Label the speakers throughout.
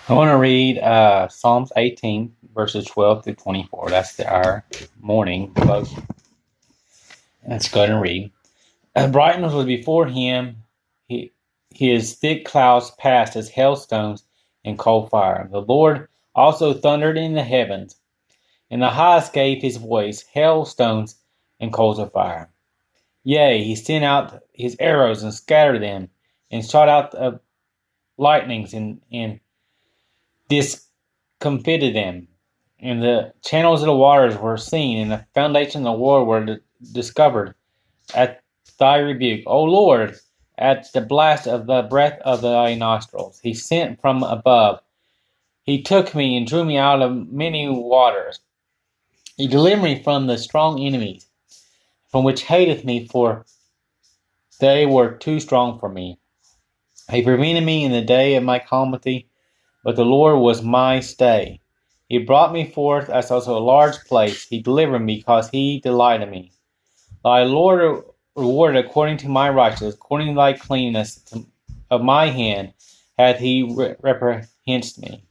Speaker 1: I want to read Psalms 18, verses 12 through 24. That's our morning devotion. Let's go ahead and read. Brightness was before him. His thick clouds passed as hailstones and cold fire. The Lord also thundered in the heavens, and the highest gave his voice, hailstones and coals of fire. Yea, he sent out his arrows and scattered them, and shot out the lightnings and discomfited them. And the channels of the waters were seen, and the foundations of the world were discovered at thy rebuke. O Lord, at the blast of the breath of thy nostrils. He sent from above. He took me and drew me out of many waters. He delivered me from the strong enemies, from which hateth me, for they were too strong for me. He prevented me in the day of my calamity, but the Lord was my stay. He brought me forth as also a large place. He delivered me because he delighted in me. Thy Lord rewarded according to my righteousness, according to thy cleanness of my hand hath he reprehended me.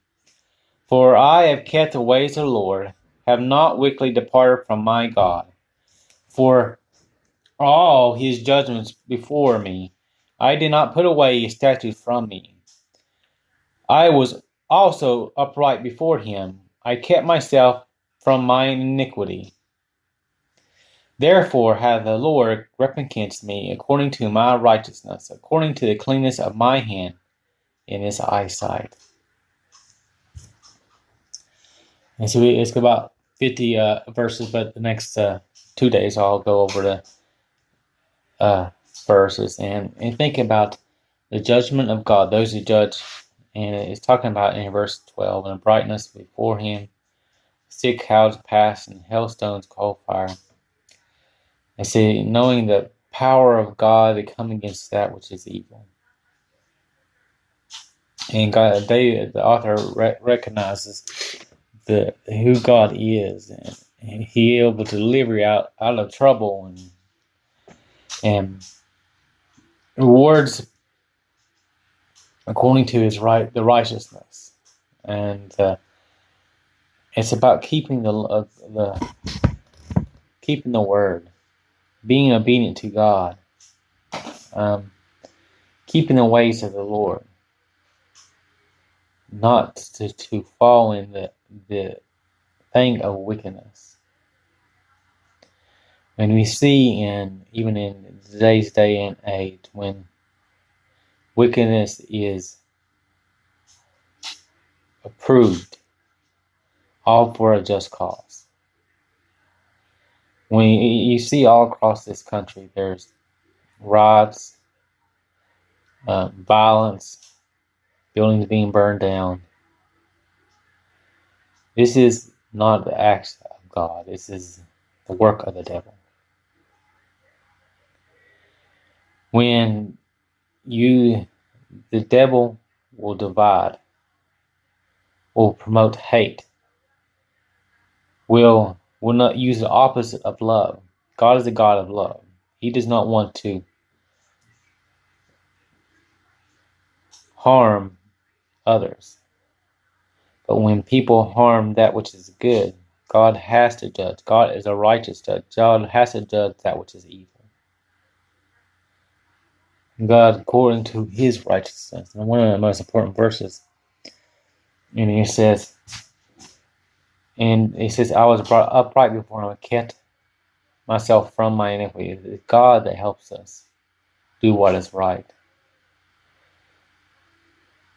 Speaker 1: For I have kept the ways of the Lord, have not wickedly departed from my God. For all his judgments before me, I did not put away his statutes from me. I was also upright before him. I kept myself from mine iniquity. Therefore hath the Lord recompensed me according to my righteousness, according to the cleanness of my hand in his eyesight. And so it's about 50 verses, but the next 2 days I'll go over the verses and think about the judgment of God, those who judge. And it's talking about in verse 12, and brightness before him, thick clouds pass, and hailstones cold fire. And see, knowing the power of God to come against that which is evil. And God, David, the author, recognizes who God is, and he able to deliver you out of trouble and rewards according to his the righteousness. And it's about keeping keeping the word, being obedient to God, keeping the ways of the Lord, not to fall in the thing of wickedness. And we see even in today's day and age, when wickedness is approved, all for a just cause. When you see all across this country, there's riots, violence, buildings being burned down. This is not the acts of God. This is the work of the devil. When the devil will divide, will promote hate, will not use the opposite of love. God is a God of love. He does not want to harm others. But when people harm that which is good, God has to judge. God is a righteous judge. God has to judge that which is evil. God, according to his righteousness. And one of the most important verses, and he says, I was brought upright before him, I kept myself from my iniquity. It's God that helps us do what is right.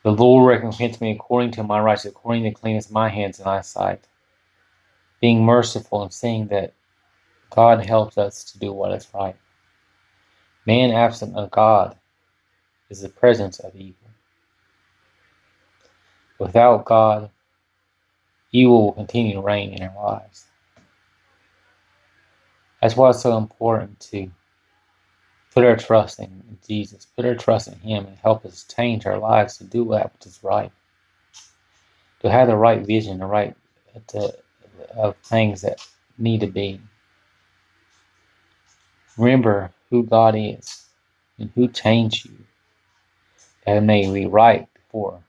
Speaker 1: The Lord recompensed me according to my righteousness, according to the cleanness of my hands and eyesight. Being merciful and seeing that God helps us to do what is right. Man absent of God is the presence of evil. Without God, evil will continue to reign in our lives. That's why it's so important to put our trust in Jesus, put our trust in him, and help us change our lives to do that which is right. To have the right vision, the right of things that need to be. Remember who God is and who changed you, that it may be right before